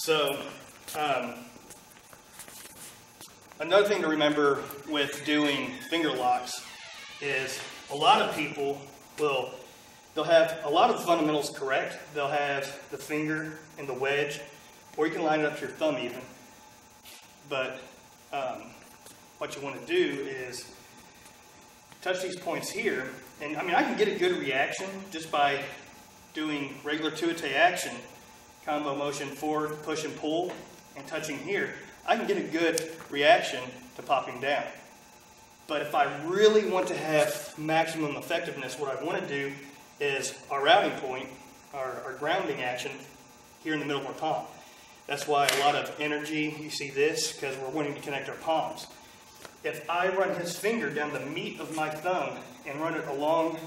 So, another thing to remember with doing finger locks is a lot of people they'll have a lot of the fundamentals correct. They'll have the finger and the wedge, or you can line it up to your thumb even. But what you want to do is touch these points here, and I mean I can get a good reaction just by doing regular tuite action, combo motion forward, push and pull, and touching here. I can get a good reaction to popping down. But if I really want to have maximum effectiveness, what I want to do is our routing point, our grounding action here in the middle of our palm. That's why a lot of energy, you see this, because we're wanting to connect our palms. If I run his finger down the meat of my thumb and run it along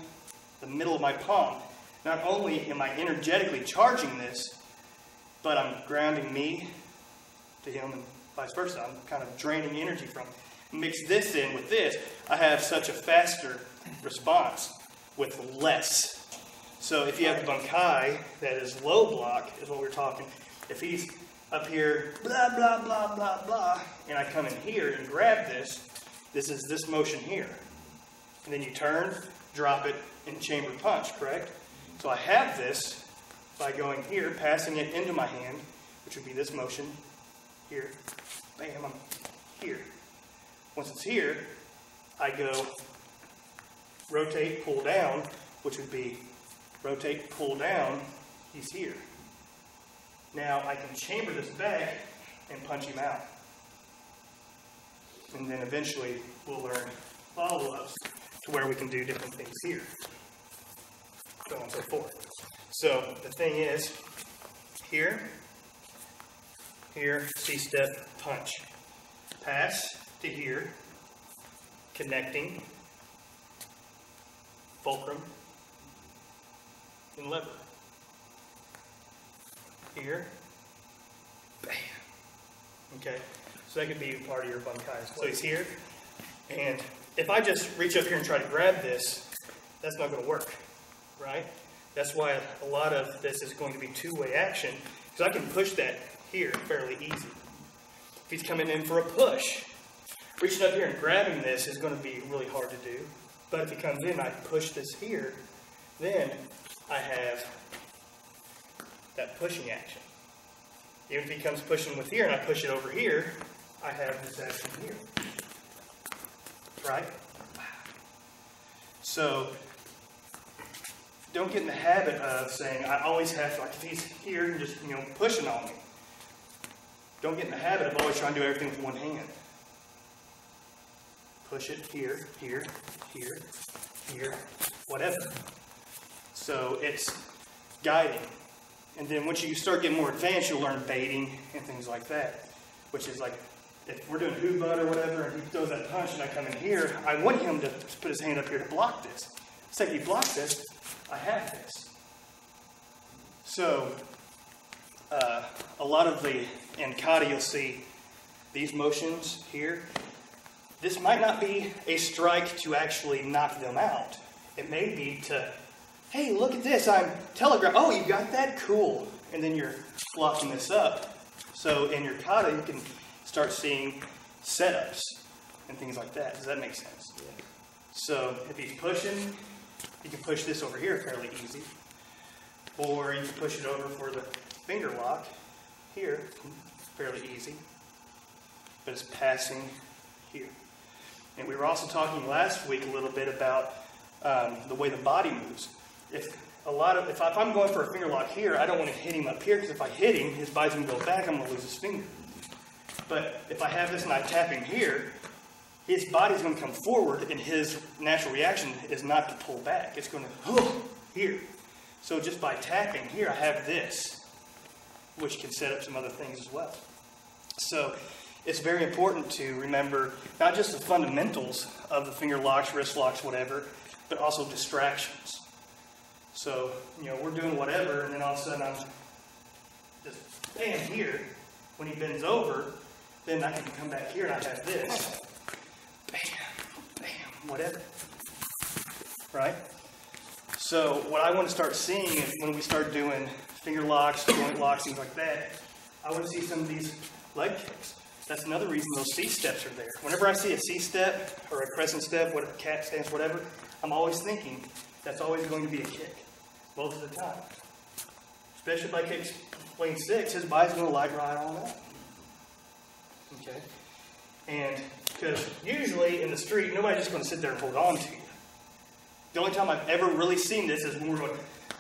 the middle of my palm, not only am I energetically charging this, but I'm grounding me to him and vice versa. I'm kind of draining energy from him. Mix this in with this, I have such a faster response with less. So if you have a bunkai that is low block, is what we're talking, if he's up here, blah, blah, blah, blah, blah, and I come in here and grab this, this is this motion here. And then you turn, drop it, and chamber punch, correct? So I have this by going here, passing it into my hand, which would be this motion here. Bam, I'm here. Once it's here, I go rotate, pull down, which would be rotate, pull down, he's here. Now I can chamber this back and punch him out. And then eventually we'll learn follow-ups to where we can do different things here. So on and so forth. So the thing is, here, C-step, punch. Pass to here, connecting, fulcrum, and lever. Here, bam. Okay, so that could be part of your bunkai as well. So he's here, and if I just reach up here and try to grab this, that's not going to work, right? That's why a lot of this is going to be two-way action, because I can push that here fairly easy. If he's coming in for a push, reaching up here and grabbing this is going to be really hard to do. But if he comes in, I push this here, then I have that pushing action. Even if he comes pushing with here and I push it over here, I have this action here. Right? So don't get in the habit of saying, I always have to, like if he's here and just, pushing on me. Don't get in the habit of always trying to do everything with one hand. Push it here, here, here, here, whatever. So it's guiding. And then once you start getting more advanced, you'll learn baiting and things like that. Which is like, if we're doing hoop butt or whatever, and he throws that punch and I come in here, I want him to put his hand up here to block this. So if he blocks this, I have this. So, a lot of in kata you'll see these motions here. This might not be a strike to actually knock them out. It may be to, hey, look at this, I'm telegraph. Oh, you got that? Cool. And then you're fluffing this up. So in your kata, you can start seeing setups and things like that. Does that make sense? Yeah. So if he's pushing, you can push this over here fairly easy. Or you can push it over for the finger lock here, fairly easy. But it's passing here. And we were also talking last week a little bit about the way the body moves. If I'm going for a finger lock here, I don't want to hit him up here, because if I hit him, his body's going to go back, I'm going to lose his finger. But if I have this and I tap him here, his body's going to come forward, and his natural reaction is not to pull back. It's going to, here. So just by tapping here, I have this, which can set up some other things as well. So it's very important to remember not just the fundamentals of the finger locks, wrist locks, whatever, but also distractions. So, we're doing whatever, and then all of a sudden I'm just bam here. When he bends over, then I can come back here and I have this. Bam, bam, whatever. Right? So what I want to start seeing is when we start doing finger locks, joint locks, things like that, I want to see some of these leg kicks. That's another reason those C steps are there. Whenever I see a C step or a crescent step, whatever, cat stance, whatever, I'm always thinking that's always going to be a kick, most of the time. Especially if I kick lane 6, his body's going to lag right on up. Okay? And because usually in the street, nobody's just going to sit there and hold on to you. The only time I've ever really seen this is when we're going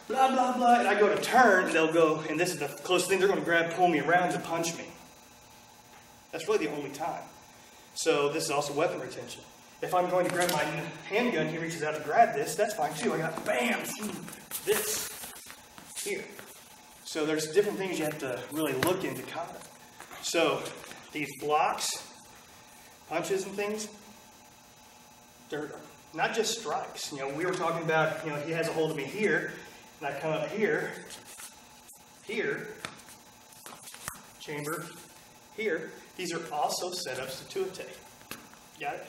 blah, blah, blah, and I go to turn, and they'll go, and this is the closest thing, they're going to grab, pull me around to punch me. That's really the only time. So this is also weapon retention. If I'm going to grab my handgun, he reaches out to grab this, that's fine too. I got bam, this here. So there's different things you have to really look into kata. So these blocks, punches and things, they're not just strikes. You know, we were talking about, you know, he has a hold of me here, and I come up here, chamber, here. These are also setups to tuate. Got it?